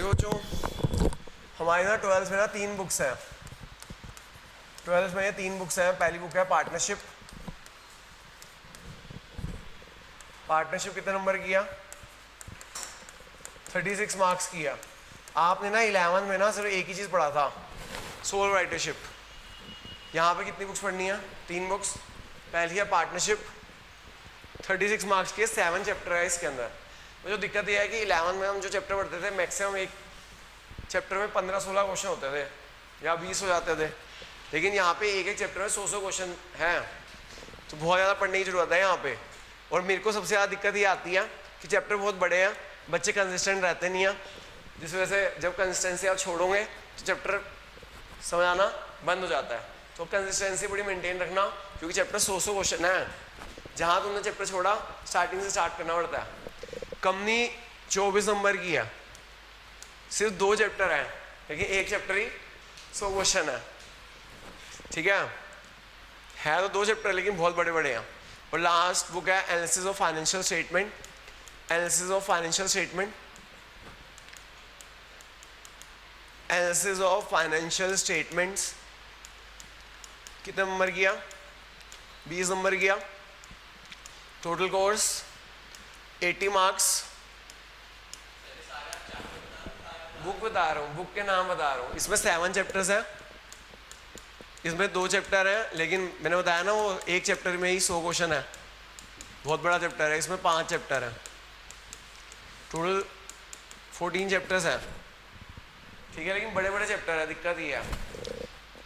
देखो जो हमारे ना 12th में ना 3 बुक्स हैं। 12th में ये 3 बुक्स हैं। पहली बुक है पार्टनरशिप। पार्टनरशिप कितने नंबर किया? 36 मार्क्स किया। आपने ना 11th में ना सिर्फ एक ही चीज़ पढ़ा था, सोल राइटरशिप। यहाँ पे कितनी बुक्स पढ़नी है? 3 बुक्स। पहली है पार्टनरशिप, 36 मार्क्स की, 7 चैप्टर है इसके अंदर। तो जो दिक्कत यह है कि 11th में हम जो चैप्टर पढ़ते थे मैक्सिमम एक चैप्टर में 15-16 क्वेश्चन होते थे या 20 हो जाते थे, लेकिन यहाँ पे एक एक चैप्टर में 100 क्वेश्चन हैं, तो बहुत ज़्यादा पढ़ने की ज़रूरत है यहाँ पे। और मेरे को सबसे ज़्यादा दिक्कत ये आती है कि चैप्टर बहुत बड़े हैं, बच्चे कंसिस्टेंट रहते नहीं हैं, जिस वजह से जब कंसिस्टेंसी आप छोड़ोगे तो चैप्टर समझ आना बंद हो जाता है। तो कंसिस्टेंसी बड़ी मेंटेन रखना, क्योंकि चैप्टर 100 क्वेश्चन है। जहाँ तुमने चैप्टर छोड़ा स्टार्टिंग से स्टार्ट करना पड़ता है। कंपनी 24 नंबर की है, सिर्फ 2 चैप्टर हैं, लेकिन एक चैप्टर ही 100 क्वेश्चन है। ठीक है तो 2 चैप्टर लेकिन बहुत बड़े बड़े हैं। और लास्ट बुक है analysis of financial statement. Analysis of financial statement, analysis of financial statements कितने नंबर किया? 20 नंबर किया। Total course 80 marks. बुक बता रहा हूँ, बुक के नाम बता रहा हूँ। इसमें 7 चैप्टर्स हैं, इसमें 2 चैप्टर हैं, लेकिन मैंने बताया ना वो एक चैप्टर में ही 100 क्वेश्चन है, बहुत बड़ा चैप्टर है। इसमें 5 चैप्टर हैं, टोटल 14 चैप्टर्स हैं। ठीक है, लेकिन बड़े बड़े चैप्टर है। दिक्कत ये है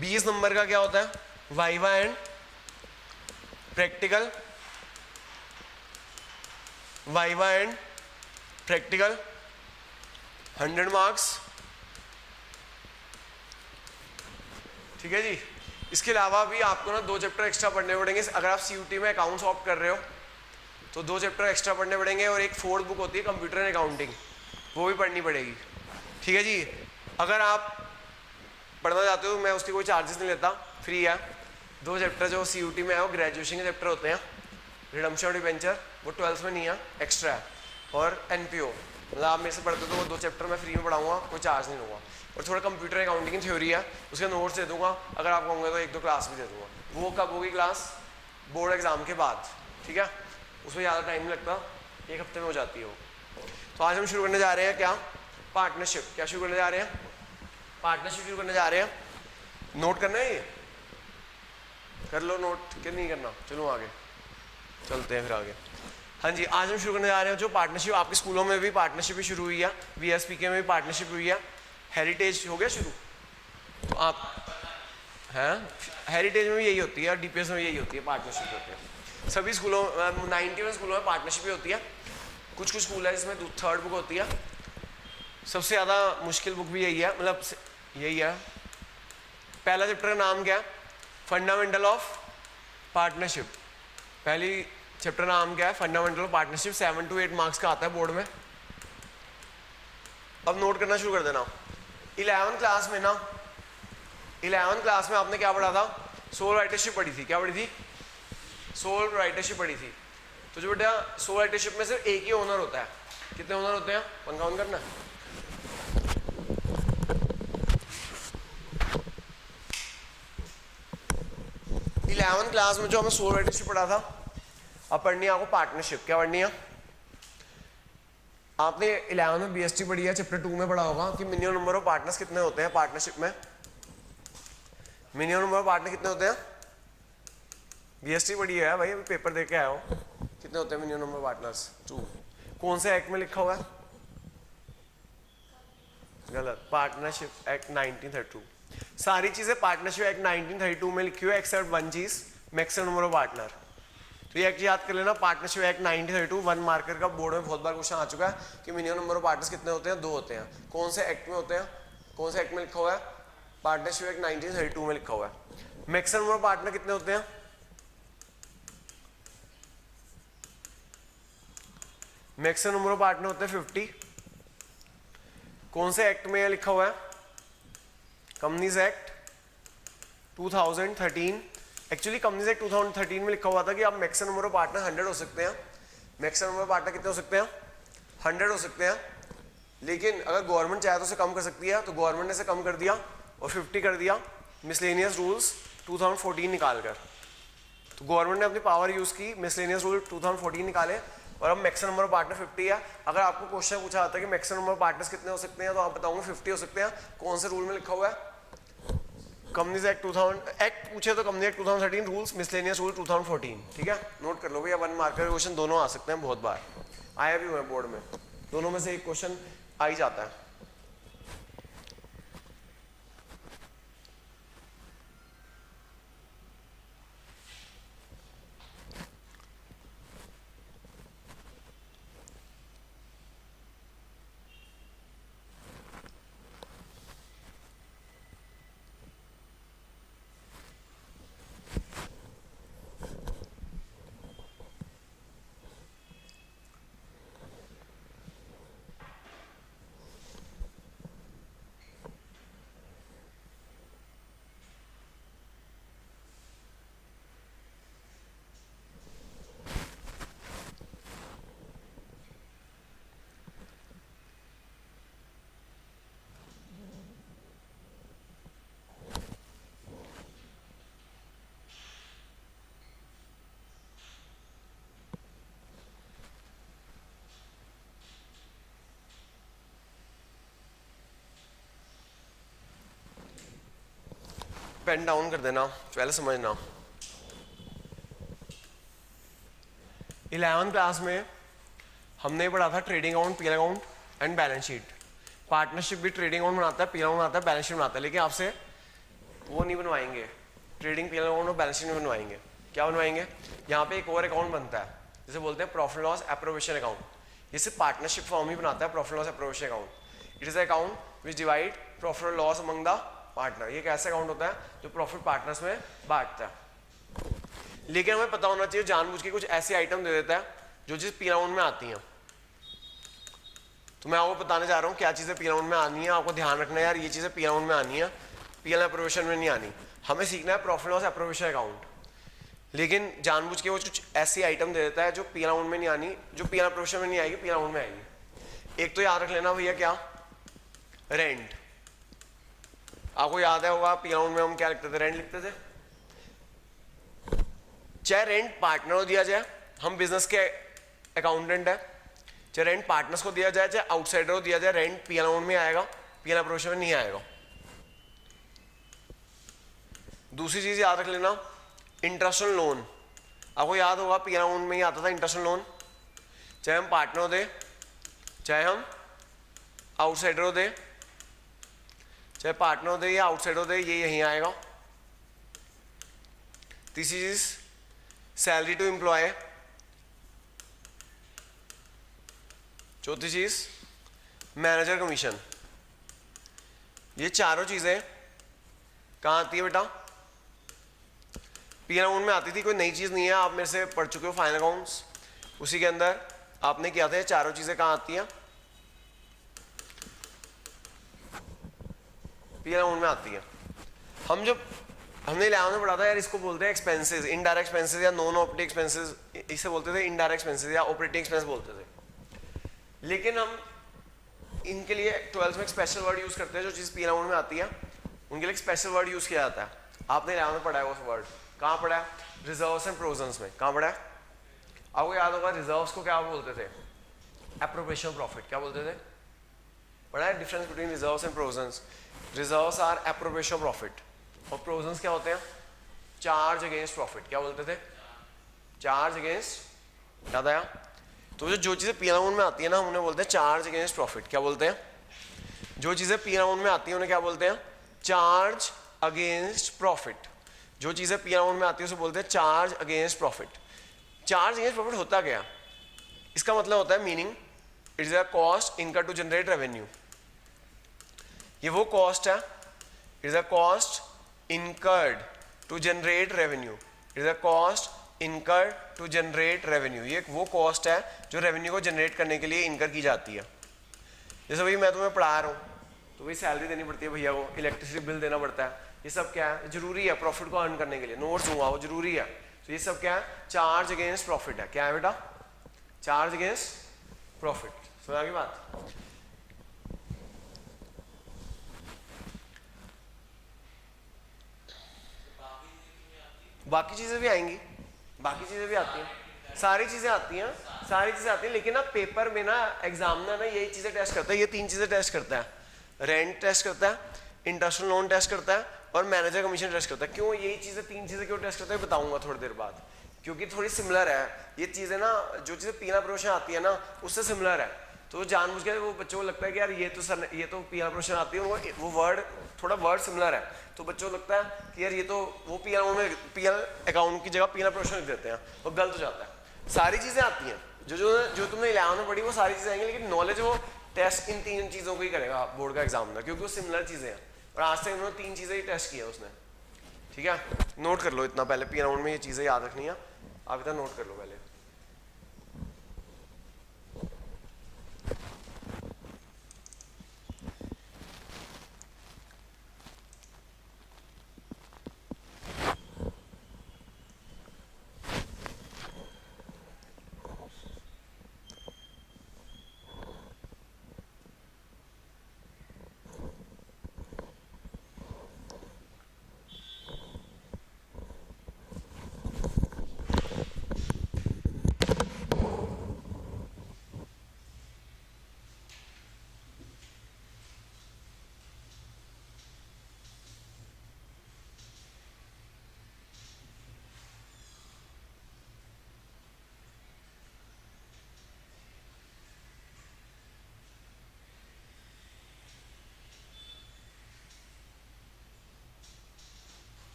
20 नंबर का क्या होता है? Viva and practical. Viva and practical 100 marks. ठीक है जी। इसके अलावा भी आपको ना 2 चैप्टर एक्स्ट्रा पढ़ने पड़ेंगे। अगर आप CUT में अकाउंट्स ऑप्ट कर रहे हो तो 2 चैप्टर एक्स्ट्रा पढ़ने पड़ेंगे, और एक 4th बुक होती है कंप्यूटर एंड अकाउंटिंग, वो भी पढ़नी पड़ेगी। ठीक है जी। अगर आप पढ़ना चाहते हो मैं उसके कोई चार्जेस नहीं लेता, फ्री है। 2 चैप्टर जो CUT में है वो ग्रेजुएशन के चैप्टर होते हैं। रिडम्पशन और डिबेंचर वो 12th में नहीं है, एक्स्ट्रा है। और NPO मतलब आप मेरे से पढ़ते हो तो वो 2 चैप्टर मैं फ्री में पढ़ाऊंगा, कोई चार्ज नहीं लूँगा। और थोड़ा कंप्यूटर अकाउंटिंग की थ्योरी है, उसके नोट्स दे दूंगा। अगर आप कहोगे तो 1-2 क्लास भी दे दूंगा। वो कब होगी क्लास? बोर्ड एग्जाम के बाद। ठीक है, उसमें ज़्यादा टाइम नहीं लगता, 1 हफ्ते में हो जाती है वो। तो आज हम शुरू करने जा रहे हैं क्या? पार्टनरशिप। क्या शुरू करने जा रहे हैं? पार्टनरशिप शुरू करने जा रहे हैं। नोट करना है, ये कर लो नोट कि नहीं करना? चलो आगे चलते हैं फिर आगे। हाँ जी, आज हम शुरू करने जा रहे हैं जो पार्टनरशिप। आपके स्कूलों में भी पार्टनरशिप ही शुरू हुई है, VSPK में भी पार्टनरशिप हुई है। हेरिटेज हो गया शुरू, तो आप हैं हेरिटेज में भी यही होती है, DPS में भी यही होती है, पार्टनरशिप होती है। सभी स्कूलों 91 स्कूलों में पार्टनरशिप ही होती है। कुछ कुछ स्कूल है जिसमें 3rd बुक होती है। सबसे ज़्यादा मुश्किल बुक भी यही है, मतलब यही है। पहला चैप्टर का नाम क्या है? Fundamental of partnership. पहली चैप्टर नाम क्या है? Fundamental of partnership. 7 to 8 marks का आता है बोर्ड में। अब नोट करना शुरू कर देना। 11th क्लास में ना, 11th क्लास में आपने क्या पढ़ा था? सोल राइटरशिप पढ़ी थी। क्या पढ़ी थी? सोल राइटरशिप पढ़ी थी। तो जो बेटा सोल राइटरशिप में सिर्फ एक ही ओनर होता है। कितने ओनर होते हैं? वन काउंट करना। इलेवंथ क्लास में जो हमें सोल राइटरशिप पढ़ा था, अब पढ़नी है आपको पार्टनरशिप। क्या पढ़नी है? आपने 11th में BST पढ़ी है, चैप्टर 2 में पढ़ा होगा कि मिनिमम नंबर ऑफ पार्टनर्स कितने होते हैं पार्टनरशिप में। मिनिमम नंबर ऑफ पार्टनर कितने होते हैं? BST पढ़ी है भाई, अभी पेपर दे के आया हो। कितने होते हैं मिनिमम नंबर ऑफ पार्टनर्स? 2। कौन से एक्ट में लिखा हुआ है? गलत, पार्टनरशिप एक्ट 1932। सारी चीजें पार्टनरशिप एक्ट 1932 में लिखी हुई है एक्सेप्ट वन चीज, मैक्सिमम नंबर ऑफ पार्टनर। तो ये एक्ट याद कर लेना, पार्टनरशिप एक्ट 1932। 1 मार्कर का बोर्ड में बहुत बार क्वेश्चन आ चुका है कि मिनिमम नंबर ऑफ पार्टनर्स कितने होते हैं? 2 होते हैं। कौन से एक्ट में होते हैं? कौन से एक्ट में लिखा हुआ है? पार्टनरशिप एक्ट 1932 में लिखा हुआ है। मैक्सिमम नंबर ऑफ पार्टनर कितने होते हैं? मैक्सिमम नंबर ऑफ पार्टनर होते हैं 50। कौन से एक्ट में लिखा हुआ है? Companies act 2013। Actually companies act 2013 में लिखा हुआ था कि आप मैक्सिमम नंबर ऑफ पार्टनर 100 हो सकते हैं। मैक्सिमम नंबर ऑफ पार्टनर कितने हो सकते हैं? 100 हो सकते हैं। लेकिन अगर गवर्नमेंट चाहे तो उसे कम कर सकती है, तो गवर्नमेंट ने इसे कम कर दिया और 50 कर दिया मिसलेनियस रूल्स 2014 निकाल कर। तो गवर्नमेंट ने अपनी पावर यूज़ की, मिसलेनियस रूल 2014 निकाले और अब मैक्सिमम नंबर ऑफ पार्टनर 50 है। अगर आपको क्वेश्चन पूछा जाता है कि मैक्सिमम नंबर ऑफ पार्टनर्स कितने हो सकते हैं, तो आप बताओगे 50 हो सकते हैं। कौन से रूल में लिखा हुआ है? कंपनीज एक्ट 2000 एक्ट पूछे तो company act 2013, rules miscellaneous rule 2014। ठीक है, नोट कर लो भैया, 1 मार्कर क्वेश्चन दोनों आ सकते हैं, बहुत बार आया भी हुआ है बोर्ड में, दोनों में से एक क्वेश्चन आ ही जाता है। पेन डाउन कर देना, पहले समझना। 11th क्लास में हमने पढ़ा था trading account, P account and balance sheet. Partnership भी ट्रेडिंग अकाउंट बनाता है, पी अकाउंट बनाता है, बैलेंस शीट बनाता है, लेकिन आपसे वो नहीं बनवाएंगे, ट्रेडिंग पी अकाउंट और बैलेंस शीट नहीं बनवाएंगे। क्या बनवाएंगे? यहाँ पे एक और अकाउंट बनता है जिसे बोलते हैं प्रॉफिट लॉस एप्रोवेशन अकाउंट। ये सिर्फ पार्टनरशिप फॉर्म ही बनाता है, profit loss appropriation account. It is account which divide profit loss among the partner. ये एक ऐसा अकाउंट होता है जो प्रॉफिट पार्टनर्स में बांटता है। लेकिन हमें पता होना चाहिए, जानबूझ के कुछ ऐसे आइटम दे देता है जो चीज पी राउंड में आती हैं। तो मैं आपको बताने जा रहा हूँ क्या चीजें पी राउंड में आनी है। आपको ध्यान रखना है यार, ये चीजें पी राउंड में आनी है, पीएल एप्रोवेशन में नहीं आनी। हमें सीखना है प्रॉफिट लॉस एप्रोवेशन अकाउंट, लेकिन जानबूझ के वो कुछ ऐसी आइटम दे देता है जो पी राउंड में नहीं आनी, जो पी एप्रोवेशन में नहीं आएगी, पी राउंड में आएगी। एक तो याद रख लेना भैया, क्या? रेंट। आपको याद है होगा पी राउंड में हम क्या लिखते थे? रेंट लिखते थे। चाहे रेंट पार्टनर को दिया जाए, हम बिजनेस के अकाउंटेंट है, चाहे रेंट पार्टनर्स को दिया जाए, चाहे आउटसाइडर को दिया जाए, रेंट पी अकाउंट में आएगा, पी एल एप्रोवेशन में नहीं आएगा। दूसरी चीज याद रख लेना, इंटरेस्ट ऑन लोन। आपको याद होगा पी अकाउंट में ही आता था इंटरेस्ट ऑन लोन, चाहे हम पार्टनर को दे, चाहे हम आउटसाइडर को दे, चाहे पार्टनर दे या आउटसाइडर दे, ये यहीं आएगा। तीसरी चीज सैलरी टू एम्प्लॉय। चौथी चीज मैनेजर कमीशन। ये चारों चीजें कहाँ आती है बेटा? पी अकाउंट में आती थी, कोई नई चीज नहीं है, आप मेरे से पढ़ चुके हो फाइनल अकाउंट्स, उसी के अंदर आपने किया था। ये चारों चीजें कहाँ आती हैं? पी अकाउंट में आती है। हमने 11 में पढ़ा था यार, इसको बोलते हैं एक्सपेंसेस, इनडायरेक्ट एक्सपेंसेस या नॉन ऑपरेटिंग एक्सपेंसेस, इसे बोलते थे इनडायरेक्ट एक्सपेंसेस या ऑपरेटिंग एक्सपेंस बोलते थे। लेकिन हम इनके लिए 12th में एक स्पेशल वर्ड यूज करते हैं, जो चीज पी अकाउंट में आती है उनके लिए एक स्पेशल वर्ड यूज किया जाता है। आपने 11 में पढ़ा है उस वर्ड, कहाँ पढ़ा है? रिजर्व्स एंड प्रोविजंस में। कहाँ पढ़ा है? आपको याद होगा रिजर्व्स को क्या बोलते थे? Appropriation profit. क्या बोलते थे? पढ़ा है difference between reserves and provisions? Reserves are appropriation profit और प्रोविजंस क्या होते हैं? Charge against profit. क्या बोलते थे? Charge against. याद आया? तो जो चीजें पी अकाउंट में आती है ना, उन्हें बोलते हैं चार्ज अगेंस्ट प्रॉफिट। क्या बोलते हैं? जो चीजें पी अकाउंट में आती है उन्हें क्या बोलते हैं? Charge against profit. जो चीजें पी अकाउंट में आती है उसे बोलते हैं charge against profit. Charge against profit होता क्या? इसका मतलब होता है meaning, it is a cost incur to generate revenue. ये वो कॉस्ट है, it is a cost incurred to generate revenue. It is a cost incurred to generate revenue. ये वो कॉस्ट है जो रेवेन्यू को जनरेट करने के लिए इनकर की जाती है। जैसे भाई मैं तुम्हें पढ़ा रहा हूँ तो भाई सैलरी देनी पड़ती है भैया को, इलेक्ट्रिसिटी बिल देना पड़ता है, ये सब क्या है? जरूरी है प्रॉफिट को अर्न करने के लिए। नोट्स दूंगा वो जरूरी है। तो ये सब क्या है? चार्ज अगेंस्ट प्रॉफिट है। क्या है बेटा? Charge against profit. समझ आ गई बात? बाकी चीज़ें भी आएंगी, बाकी चीज़ें भी आती हैं, सारी चीज़ें आती हैं, सारी चीज़ें आती हैं, लेकिन ना पेपर में ना एग्जामिनर ना यही चीज़ें टेस्ट करता है, ये 3 चीज़ें टेस्ट करता है, रेंट टेस्ट करता है, इंटरेस्ट लोन टेस्ट करता है और मैनेजर कमीशन टेस्ट करता है। क्यों यही चीज़ें 3 चीज़ें क्यों टेस्ट करता है बताऊंगा थोड़ी देर बाद, क्योंकि थोड़ी सिमिलर है ये चीज़ें ना, जो चीज़ें पीना प्रोशन आती है ना उससे सिमिलर है, तो जानबूझ के वो बच्चों को लगता है कि यार ये तो सर ये तो पीना प्रोशन आती है, वो वर्ड थोड़ा वर्ड सिमिलर है, तो बच्चों को लगता है कि यार ये तो वो पी में पी अकाउंट की जगह पीना प्रोशन लिख देते हैं, वो गलत हो जाता है। सारी चीज़ें आती हैं जो जो जो तुमने 11 में पढ़ी वो सारी चीज़ें आएंगी, लेकिन नॉलेज वो टेस्ट इन 3 चीज़ों को ही करेगा बोर्ड का एग्जामिनर, क्योंकि वो सिमिलर चीज़ें हैं और आज तक उन्होंने 3 चीज़ें ही टेस्ट किया उसने। ठीक है, नोट कर लो इतना पहले, पी राउंड में ये चीज़ें याद रखनी है, आप इतना नोट कर लो पहले।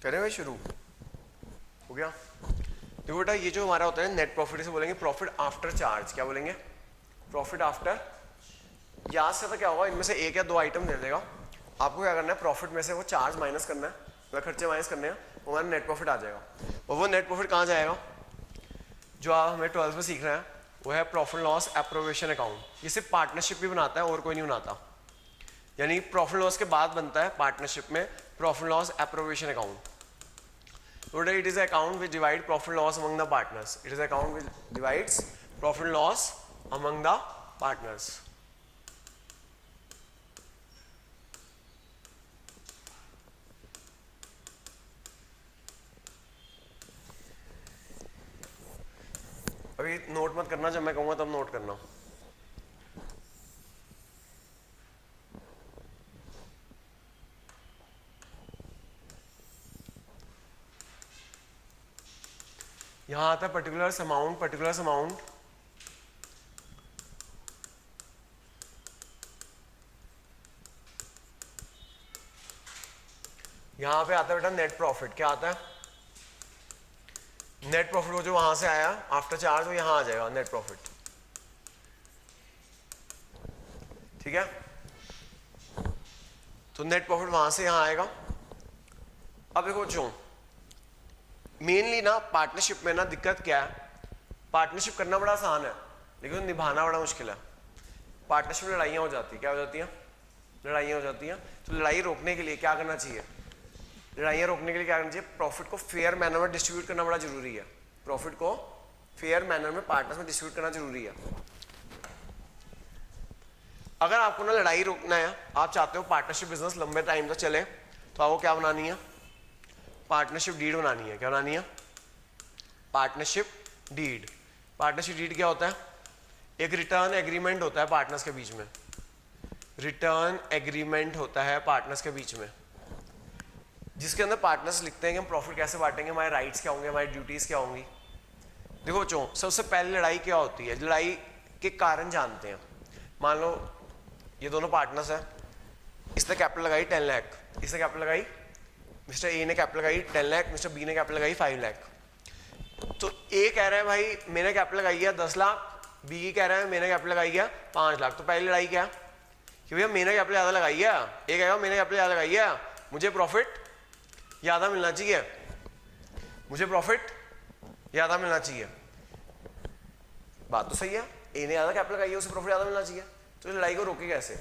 करें भाई शुरू हो गया। देखो बेटा ये जो हमारा होता है नेट प्रॉफिट, से बोलेंगे प्रॉफिट आफ्टर चार्ज, क्या बोलेंगे प्रॉफिट आफ्टर। याद से तो क्या होगा, इनमें से एक या दो आइटम दे देगा, आपको क्या करना है प्रॉफिट में से वो चार्ज माइनस करना है, मतलब खर्चे माइनस करने हैं, वो हमारा नेट प्रॉफिट आ जाएगा। और वो नेट प्रॉफिट कहाँ जाएगा, जो आप हमें 12th में सीखना है वो है प्रॉफिट लॉस एप्रोवेशन अकाउंट। ये सिर्फ पार्टनरशिप भी बनाता है और कोई नहीं बनाता, यानी प्रॉफिट लॉस के बाद बनता है पार्टनरशिप में profit loss appropriation account. Today it is an account which divides profit loss among the partners. It is an account which divides profit loss among the partners. अभी नोट मत करना, जब मैं कहूँगा तब नोट करना। यहां आता है पर्टिकुलर अमाउंट, पर्टिकुलर अमाउंट यहां पे आता है बेटा नेट प्रॉफिट। क्या आता है नेट प्रॉफिट, वो जो वहां से आया आफ्टर चार्ज वो यहां आ जाएगा नेट प्रॉफिट। ठीक है, तो नेट प्रॉफिट वहां से यहां आएगा। अब देखो जो मेनली ना पार्टनरशिप में ना दिक्कत क्या है, पार्टनरशिप करना बड़ा आसान है लेकिन निभाना बड़ा मुश्किल है। पार्टनरशिप में लड़ाइयाँ हो जाती है, क्या हो जाती हैं लड़ाइयाँ हो जाती हैं। तो लड़ाई रोकने के लिए क्या करना चाहिए, लड़ाइयाँ रोकने के लिए क्या करना चाहिए, प्रॉफिट को फेयर मैनर में डिस्ट्रीब्यूट करना बड़ा जरूरी है। प्रॉफिट को फेयर मैनर में पार्टनर्स में डिस्ट्रीब्यूट करना जरूरी है। अगर आपको ना लड़ाई रोकना है, आप चाहते हो पार्टनरशिप बिजनेस लंबे टाइम तक चले, तो आपको क्या बनानी है? पार्टनरशिप डीड बनानी है। क्या बनानी है? Partnership deed. पार्टनरशिप डीड क्या होता है? एक रिटर्न एग्रीमेंट होता है पार्टनर्स के बीच में। रिटर्न एग्रीमेंट होता है पार्टनर्स के बीच में, जिसके अंदर पार्टनर्स लिखते हैं कि हम प्रॉफिट कैसे बांटेंगे, हमारे राइट्स क्या होंगे, हमारी ड्यूटीज क्या होंगी। देखो बच्चों, सबसे पहले लड़ाई क्या होती है? लड़ाई के कारण जानते हैं। मान लो ये दोनों पार्टनर्स हैं, इसने कैपिटल लगाई 10 लाख, इसने कैपिटल लगाई, मिस्टर ए ने कैपिटल लगाई 10 लाख, मिस्टर बी ने कैपिटल लगाई 5 लाख। तो ए कह रहा है भाई मैंने कैपिटल लगाई है 10 लाख, बी कह रहा है मैंने कैपिटल लगाई है 5 लाख। तो पहली लड़ाई क्या कि भैया मैंने कैपिटल ज़्यादा लगाई है, ए कहेगा मैंने कैपिटल ज़्यादा लगाई है, मुझे प्रॉफिट ज़्यादा मिलना चाहिए, मुझे प्रॉफिट ज़्यादा मिलना चाहिए। बात तो सही है, ए ने ज़्यादा कैपिटल लगाई है, उसे प्रॉफिट ज़्यादा मिलना चाहिए। तो इस लड़ाई को रोके कैसे?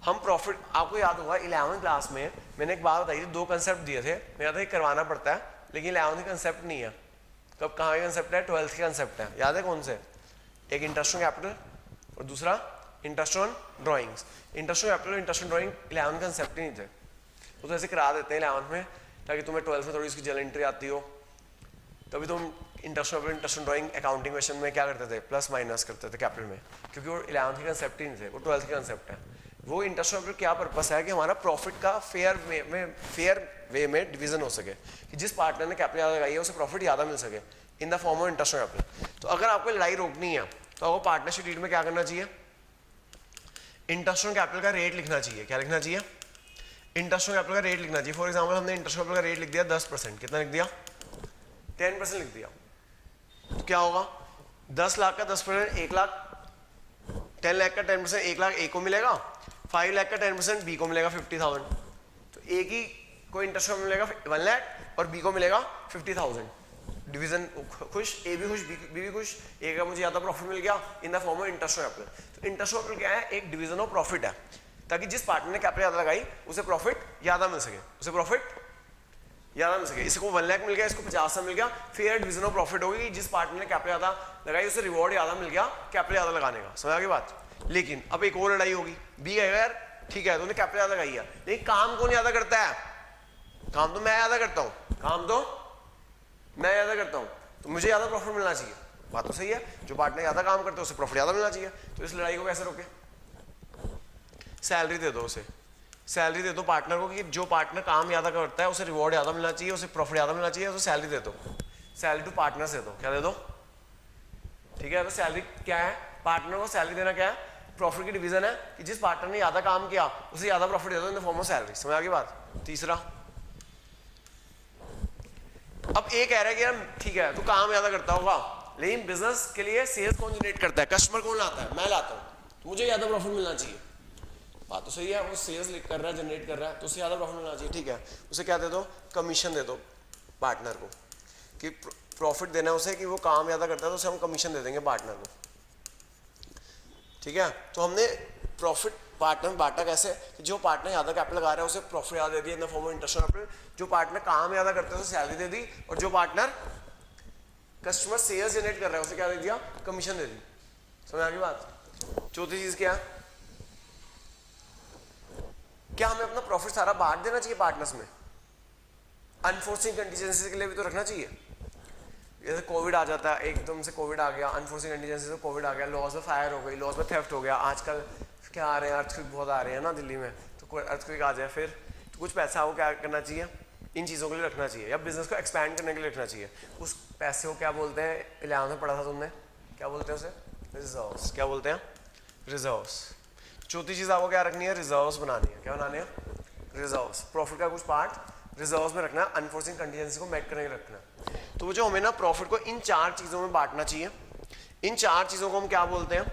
हम प्रॉफिट, आपको याद होगा 11वीं क्लास में मैंने एक बात बताई थी, 2 कंसेप्ट दिए थे, मेरा था करवाना पड़ता है, लेकिन 11वीं कंसेप्ट नहीं है। कब कहाँ का कंसेप्ट है? 12th के कंसेप्ट है। याद है कौन से? एक इंटरेस्ट ऑन कैपिटल और दूसरा interest on drawings. Interest on capital और interest on drawing 11th concept ही नहीं थे, वो तो ऐसे करा देते हैं 11th में ताकि तुम्हें 12th में थोड़ी इसकी जल एंट्री आती हो। तभी तुम interest on interest on drawing accounting question में क्या करते थे? प्लस माइनस करते थे कैपिटल में, क्योंकि वो 11th के कंसेप्ट ही नहीं थे, वो 12th के कंसेप्ट है। वो इंटरेस्ट ऑन क्या पर्पस है कि हमारा प्रॉफिट का फेयर वे में डिवीजन हो सके, कि जिस पार्टनर ने कैपिटल ज़्यादा लगाई है उसे प्रॉफिट ज़्यादा मिल सके in the form of interest on capital. तो अगर आपको लड़ाई रोकनी है तो आपको पार्टनरशिप डीड में क्या करना चाहिए? इंटरेस्ट ऑन कैपिटल का रेट लिखना चाहिए। क्या लिखना चाहिए? इंटरेस्ट ऑन कैपिटल का रेट लिखना चाहिए। फॉर एग्जांपल हमने इंटरेस्ट ऑन कैपिटल का रेट लिख दिया 10%, कितना लिख दिया? 10% लिख दिया। तो क्या होगा? 10 लाख का 10%, 1 लाख, 10 लाख का 10%, 1 लाख ए को मिलेगा, 5 लाख का 10% बी को मिलेगा 50,000। तो ए की को इंटरेस्ट में मिलेगा 1 लाख और बी को मिलेगा 50,000। डिवीजन खुश, ए भी खुश, बी भी खुश, ए का मुझे ज़्यादा प्रॉफिट मिल गया in the form of interest on capital. तो इंटरेस्ट ऑन कैपिटल क्या है? एक डिवीजन ऑफ प्रॉफिट है, ताकि जिस पार्टनर ने कैपिटल ज़्यादा लगाई उसे प्रॉफिट ज़्यादा मिल सके, उसे प्रॉफिट ज़्यादा मिल सके। इसको 1 लाख मिल गया, इसको 50 मिल गया, फेयर डिवीजन ऑफ प्रॉफिट होगी। जिस पार्टनर ने कैपिटल ज़्यादा लगाई उसे रिवॉर्ड ज़्यादा मिल गया कैपिटल ज़्यादा लगाने का। समझ आ गई बात? लेकिन अब एक और लड़ाई होगी, बी कहेगा यार ठीक है तूने कैपिटल ज़्यादा लगाई है, लेकिन काम कौन ज़्यादा करता है? काम तो मैं ज़्यादा करता हूँ, काम तो मैं ज़्यादा करता हूँ, तो मुझे ज़्यादा प्रॉफिट मिलना चाहिए। बात तो सही है, जो पार्टनर ज़्यादा काम करते हैं उसे प्रॉफिट ज़्यादा मिलना चाहिए। तो इस लड़ाई को कैसे रोके? सैलरी दे दो उसे, सैलरी दे दो पार्टनर को, कि जो पार्टनर काम ज़्यादा करता है उसे रिवॉर्ड ज़्यादा मिलना चाहिए, उसे प्रॉफिट ज़्यादा मिलना चाहिए, उसे सैलरी दे दो। सैलरी टू पार्टनर दे दो। क्या दे दो? ठीक है, तो सैलरी क्या है? पार्टनर को सैलरी देना क्या है? प्रॉफिट की डिवीजन है, कि जिस पार्टनर ने ज़्यादा काम किया उसे ज़्यादा प्रॉफिट दे दो in the form of salary. समझ आ गई बात? तीसरा, अब ए कह रहा है कि यार ठीक है तू काम ज़्यादा करता होगा, लेकिन बिजनेस के लिए सेल्स कौन जनरेट करता है? कस्टमर कौन लाता है? मैं लाता हूँ, तो मुझे ज़्यादा प्रॉफिट मिलना चाहिए। बात तो सही है, वो सेल्स कर रहा है, जनरेट कर रहा है, तो उसे ज़्यादा प्रॉफिट मिलना चाहिए। ठीक है, उसे क्या दे दो? कमीशन दे दो पार्टनर को, कि प्रॉफिट देना है उसे, कि वो काम ज़्यादा करता है तो उसे हम कमीशन दे देंगे पार्टनर को। ठीक है, तो हमने प्रॉफिट पार्टनर में बांटा कैसे? कि जो पार्टनर ज़्यादा कैपिटल लगा रहा है उसे प्रॉफिट ज़्यादा दे दिया in the form of interest on capital, जो पार्टनर काम ज़्यादा करते हैं उसे सैलरी दे दी, और जो पार्टनर कस्टमर सेल्स जनरेट कर रहा है उसे क्या दे दिया? कमीशन दे दी। समझ आ गई बात? चौथी चीज़ क्या? क्या हमें अपना प्रॉफिट सारा बांट देना चाहिए पार्टनर्स में? अनफोर्सिंग कंटीजेंसी के लिए भी तो रखना चाहिए। जैसे कोविड आ जाता है, एकदम से कोविड आ गया, अनफोर्सिंग कंटीजेंसी से कोविड आ गया, लॉस में फायर हो गई, लॉस में थेफ्ट हो गया, आजकल क्या आ रहे हैं अर्थक्वेक बहुत आ रहे हैं ना दिल्ली में, तो कोई अर्थक्वेक आ जाए फिर तो कुछ पैसा आपको क्या करना चाहिए? इन चीज़ों के लिए रखना चाहिए, या बिजनेस को एक्सपैंड करने के लिए रखना चाहिए। उस पैसे को क्या बोलते हैं? 11th में पढ़ा था तुमने, क्या बोलते हैं उसे? रिजर्व्स। क्या बोलते हैं? रिजर्व्स। चौथी चीज़ आपको क्या रखनी है? रिजर्व्स बनानी है। क्या बनानी है? रिजर्व्स। प्रॉफिट का कुछ पार्ट रिजर्व्स में रखना है, अनफोर्सिंग कंटीजेंसी को मेट करने के लिए रखना है। तो जो हमें ना प्रॉफिट को इन 4 चीज़ों में बांटना चाहिए। इन 4 चीज़ों को हम क्या बोलते हैं?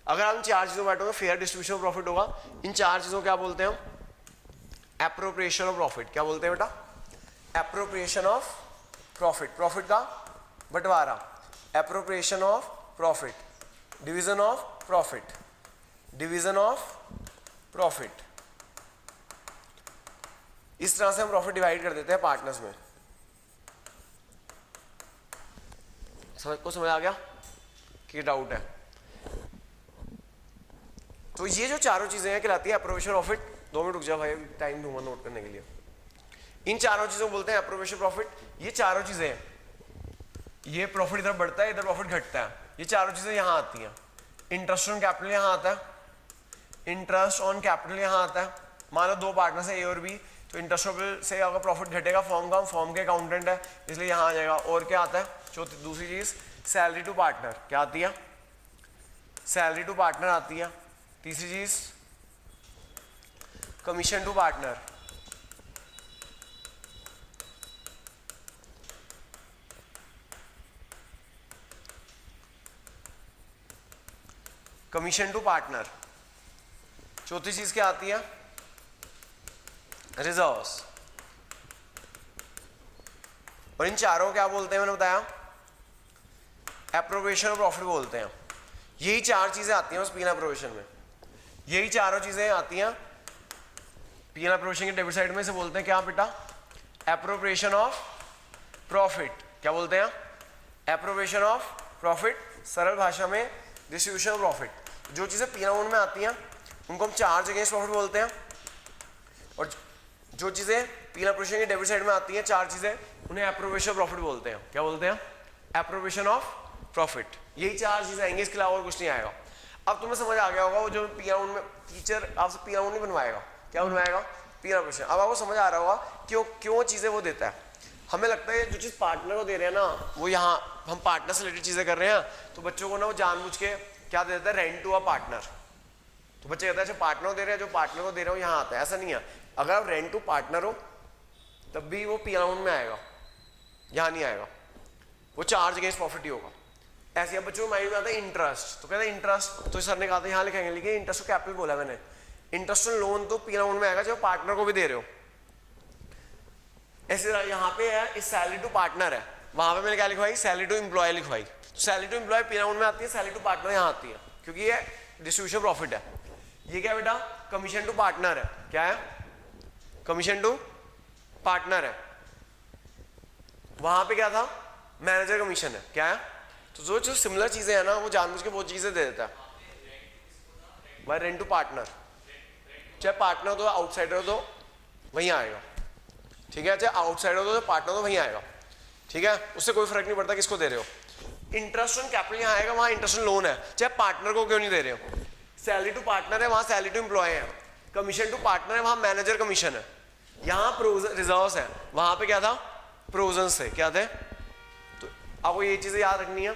अगर हम 4 चीज़ों में बांटोगे फेयर डिस्ट्रीब्यूशन ऑफ प्रॉफिट होगा। इन 4 चीज़ों को क्या बोलते हैं हम? Appropriation of profit. क्या बोलते हैं बेटा? एप्रोप्रिएशन ऑफ प्रॉफिट, प्रॉफिट का बंटवारा। Appropriation of profit, division of profit, division of profit. इस तरह से हम प्रॉफिट डिवाइड कर देते हैं पार्टनर्स में। समझ आ गया कि डाउट है? तो ये जो चारों चीजें हैं कहलाती है अप्रोवेशन प्रॉफिट। 2 मिनट रुक जा भाई, टाइम दूंगा नोट करने के लिए। इन चारों चीजों को बोलते हैं अप्रोवेशन प्रॉफिट। ये चारों चीजें हैं, ये प्रॉफिट इधर बढ़ता है, इधर प्रॉफिट घटता है, ये चारों चीजें यहां आती हैं। इंटरेस्ट ऑन कैपिटल यहां आता है, इंटरेस्ट ऑन कैपिटल यहां आता है। मान लो 2 पार्टनर्स है ए और बी, तो इंटरेस्ट से अगर प्रॉफिट घटेगा फॉर्म का, फॉर्म के अकाउंटेंट है इसलिए यहां आ जाएगा। और क्या आता है? चौथी दूसरी चीज सैलरी टू पार्टनर, क्या आती है? सैलरी टू पार्टनर आती है। तीसरी चीज commission to partner. Commission to partner. चौथी चीज क्या आती है? रिजर्व्स। और इन चारों क्या बोलते हैं मैंने बताया? एप्रोप्रिएशन ऑफ प्रॉफिट बोलते हैं। यही 4 चीजें आती हैं उस पीएनएल एप्रोप्रिएशन में, यही चारों चीजें आती हैं पीएनएल एप्रोप्रिएशन के डेबिट साइड में। से बोलते हैं क्या बेटा? Appropriation of profit. क्या बोलते हैं? एप्रोप्रिएशन ऑफ प्रॉफिट, सरल भाषा में डिस्ट्रीब्यूशन ऑफ प्रॉफिट। जो चीजें पीएनएल में आती हैं उनको हम चार्ज अगेंस्ट प्रॉफिट बोलते हैं, और जो चीजें पीएनएल एप्रोप्रिएशन के डेबिट साइड में आती हैं 4 चीजें, उन्हें एप्रोप्रिएशन ऑफ प्रॉफिट बोलते हैं। क्या बोलते हैं? Appropriation of profit. यही 4 चीजें आएंगी, इसके अलावा और कुछ नहीं आएगा। अब तुम्हें समझ आ गया होगा, वो जो पीएनएल में टीचर आपसे पीएनएल नहीं बनवाएगा, क्या बनवाएगा? PNL appropriation. अब आपको समझ आ रहा होगा क्यों चीजें वो देता है। हमें लगता है जो चीज पार्टनर को दे रहे हैं ना, वो यहाँ हम पार्टनर से रिलेटेड चीजें कर रहे हैं, तो बच्चों को ना वो जानबूझ के क्या दे देता है? Rent to a partner. तो बच्चे कहते हैं अच्छा पार्टनर को दे रहे हैं, जो पार्टनर को दे रहे हो यहाँ आता है। ऐसा नहीं है, अगर आप रेंट टू पार्टनर हो तब भी वो पीएनएल में आएगा, यहाँ नहीं आएगा, वो चार्ज अगेंस्ट प्रॉफिट ही होगा। ऐसे अब बच्चों को माइंड में आता है इंटरेस्ट, तो कहते हैं इंटरेस्ट, तो सर ने कहा था यहाँ लिखेंगे, लेकिन इंटरेस्ट को कैपिटल बोला मैंने। इंटरेस्ट ऑन लोन तो पीएनएल में आएगा जब पार्टनर को भी दे रहे हो। ऐसे यहाँ पे है इस सैलरी टू पार्टनर है, वहां पे मैंने क्या लिखवाई? सैलरी टू एम्प्लॉय लिखवाई। सैलरी टू एम्प्लॉय पीएनएल में आती है, सैलरी टू पार्टनर यहाँ आती है, क्योंकि ये डिस्ट्रीब्यूशन प्रॉफिट है। ये क्या बेटा? कमीशन टू पार्टनर है। क्या है? कमीशन टू पार्टनर है। वहां पे क्या था? मैनेजर कमीशन है। क्या है? तो जो सिमिलर चीजें हैं ना, वो जानबूझ के वो चीजें दे देता है भाई। रेंट टू पार्टनर, चाहे पार्टनर हो तो आउटसाइडर हो तो वहीं आएगा, ठीक है? चाहे आउटसाइडर हो तो पार्टनर तो वहीं आएगा, ठीक है? उससे कोई फर्क नहीं पड़ता किसको दे रहे हो। इंटरेस्ट ऑन कैपिटल यहाँ आएगा, वहां इंटरेस्ट ऑन लोन है, चाहे पार्टनर को क्यों नहीं दे रहे हो। सैलरी टू पार्टनर है, वहां सैलरी टू एम्प्लॉय है। कमीशन टू पार्टनर है, वहां मैनेजर कमीशन है। यहाँ रिजर्व्स है, वहां पे क्या था? प्रोविजंस थे। क्या थे? तो आपको ये चीजें याद रखनी है।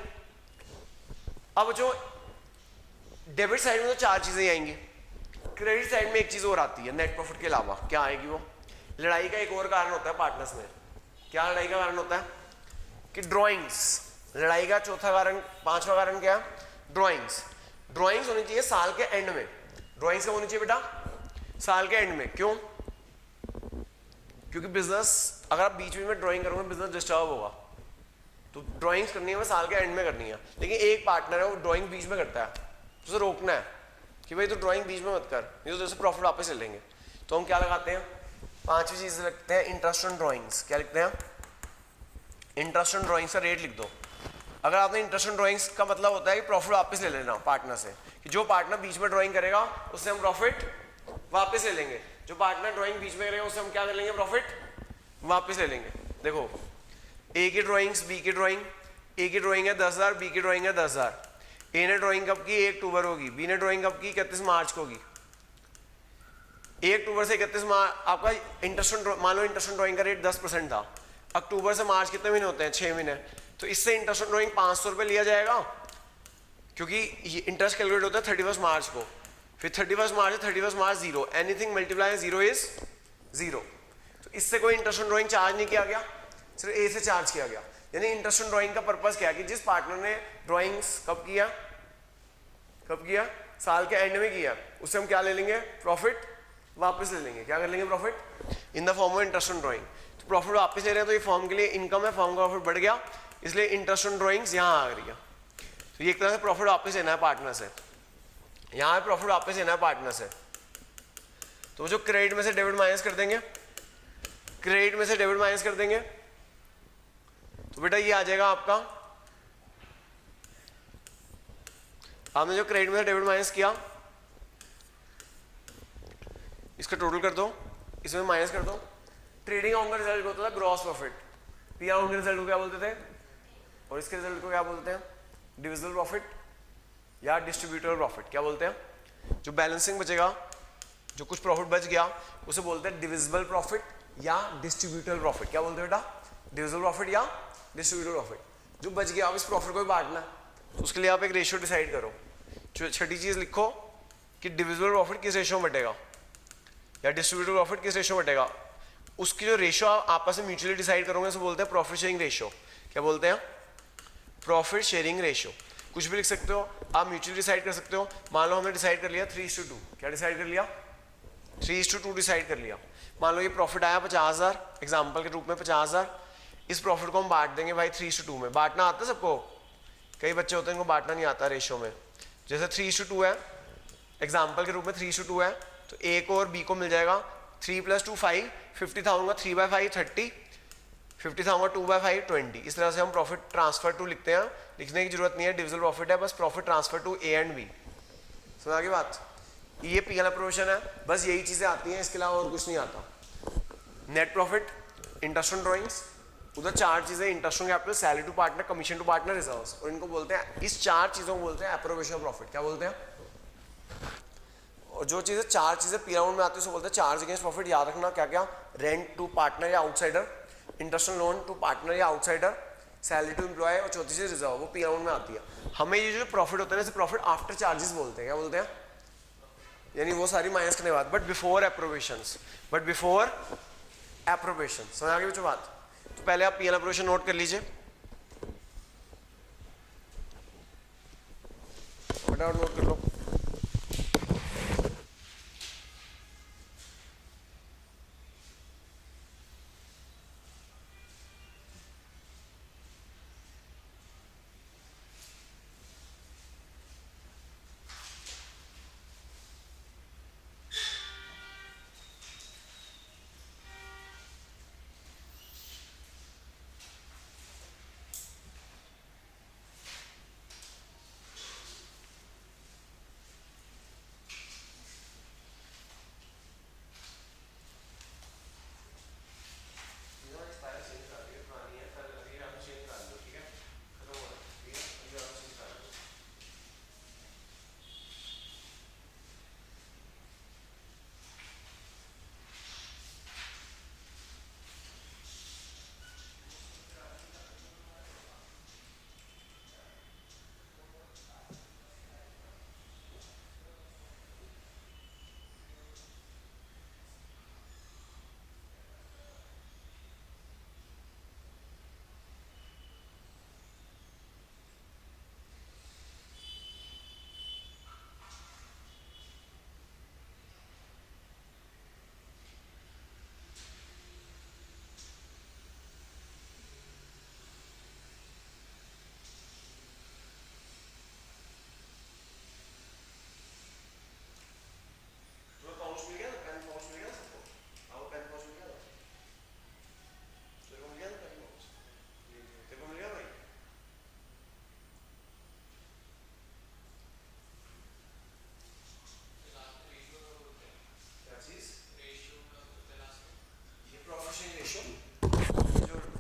अब जो डेबिट साइड में तो 4 चीजें आएंगी, क्रेडिट साइड में एक चीज और आती है नेट प्रॉफिट के अलावा। क्या आएगी वो? लड़ाई का एक और कारण होता है पार्टनर्स में। क्या लड़ाई का कारण होता है? कि ड्रॉइंग्स। लड़ाई का चौथा कारण, 5वां कारण क्या है? ड्रॉइंग्स। ड्रॉइंग्स होनी चाहिए साल के एंड में। ड्रॉइंग्स कब होनी चाहिए बेटा? साल के एंड में। क्यों? क्योंकि बिजनेस, अगर आप बीच में ड्राइंग करोगे बिजनेस डिस्टर्ब होगा, तो ड्राइंग्स करनी है वो साल के एंड में करनी है। लेकिन एक पार्टनर है वो ड्राइंग बीच में करता है, तो उसे रोकना है कि भाई तो ड्राइंग बीच में मत कर, नहीं तो जैसे प्रॉफिट वापस ले लेंगे। तो हम क्या लगाते हैं? 5वीं चीज लिखते हैं इंटरेस्ट ऑन ड्राइंग्स। क्या लिखते हैं? इंटरेस्ट ऑन ड्राइंग्स का रेट लिख दो। अगर आपने इंटरेस्ट ऑन ड्राइंग्स का मतलब होता है कि प्रॉफिट वापस ले लेना पार्टनर से, कि जो पार्टनर बीच में ड्राइंग करेगा उससे हम प्रॉफिट वापस ले लेंगे, जो पार्टनर ड्राइंग बीच में करेगा उससे हम क्या कर लेंगे? प्रॉफिट वापस ले लेंगे। देखो ए की ड्राइंग्स, बी की ड्राइंग, ए की ड्राइंग है 10,000, बी की ड्राइंग है 10,000। ए ने ड्राइंग कब की? 1 अक्टूबर होगी। बी ने ड्राइंग कब की? 31 मार्च को होगी। 1 अक्टूबर से 31 मार्च आपका इंटरेस्ट, मान लो इंटरेस्ट ड्राइंग का रेट 10% था। अक्टूबर से मार्च कितने महीने होते हैं? 6 महीने। तो इससे इंटरेस्ट ड्राइंग 500 रुपये लिया जाएगा, क्योंकि इंटरेस्ट कैलकुलेट होता है 31 मार्च को। फिर 31 मार्च 31 मार्च 0, एनीथिंग मल्टीप्लाई 0 इज 0। तो इससे कोई इंटरेस्ट ड्राइंग चार्ज नहीं किया गया, सिर्फ ए से चार्ज किया गया। यानी इंटरेस्ट ड्राइंग का पर्पस क्या है? कि जिस पार्टनर ने ड्राइंग्स कब किया? साल के एंड में किया, उससे हम क्या ले लेंगे? प्रॉफिट वापस ले लेंगे। क्या कर लेंगे? Profit in the form of interest on drawing. तो प्रॉफिट वापस ले रहे हैं, तो ये फॉर्म के लिए इनकम है, फॉर्म का प्रॉफिट बढ़ गया, इसलिए इंटरेस्ट ऑन ड्राइंग्स यहाँ आ गई। तो ये एक तरह से प्रॉफिट वापस लेना है पार्टनर से, यहाँ प्रॉफिट वापस लेना है पार्टनर से। तो जो क्रेडिट में से डेबिट माइनस कर देंगे, क्रेडिट में से डेबिट माइनस कर देंगे, तो बेटा ये आ जाएगा आपका आपने जो क्रेडिट में डेबिट माइनस किया, इसका टोटल कर दो, इसमें माइनस कर दो। ट्रेडिंग अकाउंट का रिजल्ट होता था ग्रॉस प्रॉफिट, पी अकाउंट के रिजल्ट को क्या बोलते थे, और इसके रिजल्ट को क्या बोलते हैं, डिविजिबल प्रॉफिट या डिस्ट्रीब्यूटेबल प्रॉफिट। क्या बोलते हैं, जो बैलेंसिंग बचेगा, जो कुछ प्रॉफिट बच गया, उसे बोलते हैं डिविजिबल प्रॉफिट या डिस्ट्रीब्यूटेबल प्रॉफिट। क्या बोलते हैं बेटा, डिविजिबल प्रॉफिट या डिस्ट्रीब्यूटेबल प्रॉफिट। जो बच गया, अब इस प्रॉफिट को भी बांटना है, तो उसके लिए आप एक रेशियो डिसाइड करो। छठी चीज लिखो कि डिविजिबल प्रॉफिट किस रेशियो में बटेगा या डिस्ट्रीब्यूटेबल प्रॉफिट किस रेशियो में बटेगा। उसकी जो रेशियो आप आपस में म्यूचुअली डिसाइड करोगे, उसे बोलते हैं प्रॉफिट शेयरिंग रेशियो। क्या बोलते हैं, प्रॉफिट शेयरिंग रेशियो। कुछ भी लिख सकते हो आप, म्यूचुअली डिसाइड कर सकते हो। मान लो हमने डिसाइड कर लिया 3:2। क्या डिसाइड कर लिया, 3:2 डिसाइड कर लिया। मान लो ये प्रॉफिट आया 50,000 एग्जाम्पल के रूप में 50,000। इस प्रॉफिट को हम बांट देंगे भाई 3:2 में। बांटना आता है सबको, कई बच्चे होते हैं इनको बांटना नहीं आता रेशियो में। जैसे 3:2 है, एग्जाम्पल के रूप में 3:2 है, तो ए को और बी को मिल जाएगा 3 + 2 5, 50,000 का 3/5 30, 50,000 का 2/5 20। इस तरह से हम प्रॉफिट ट्रांसफर टू लिखते हैं। लिखने की जरूरत नहीं है, डिविजिबल प्रॉफिट है, बस profit transfer to A and B. समझ की बात, ये पी एल अप्रोवेशन है, बस यही चीजें आती हैं, इसके अलावा और कुछ नहीं आता। Net profit, interest on drawings, उधर चार चीजें, interest on capital, salary to partner, commission to partner, reserves, और इनको बोलते हैं, इस चार चीजों को बोलते हैं अप्रोवेशन प्रॉफिट। क्या बोलते हैं, और जो चीजें चार चीजें पी राउंड में आती है उसको बोलते हैं चार्ज अगेंस्ट प्रॉफिट। याद रखना क्या क्या, रेंट टू पार्टनर या outsider, interest on loan to partner या आउटसाइडर, सैलरी टू एम्प्लॉय, और चौथी चीज रिजर्व, वो पी राउंड में आती है। हमें ये जो प्रॉफिट होता है ना, प्रॉफिट आफ्टर चार्जेस बोलते हैं। क्या बोलते हैं, यानी वो सारी माइनस करने के बाद, but before एप्रोवेशंस, but before appropriation. समझ आ गई बच्चों बात। तो पहले आप पी एल अप्रोवेशन नोट कर लीजिए, फटाफट नोट कर लो।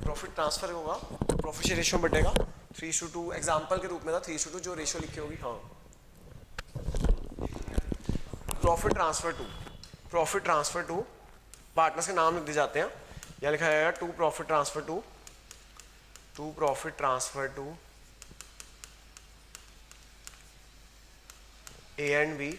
प्रॉफिट ट्रांसफर होगा तो प्रॉफिट शेयर रेशियो बटेगा 3:2। एग्जांपल के रूप में था 3:2, जो रेशियो लिखी होगी। हाँ, प्रॉफिट ट्रांसफर टू पार्टनर्स के नाम लिख दिए जाते हैं। यहाँ लिखा जाएगा to profit transfer to A and B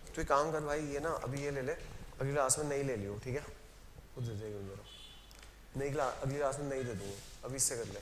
तो एक काम कर भाई, ये ना अभी ये ले ले, अगली क्लास में नहीं ले लियो, ठीक है, खुद दे देगा जरा, नहीं अगली क्लास में नहीं दे दूंगा, अभी इससे कर ले।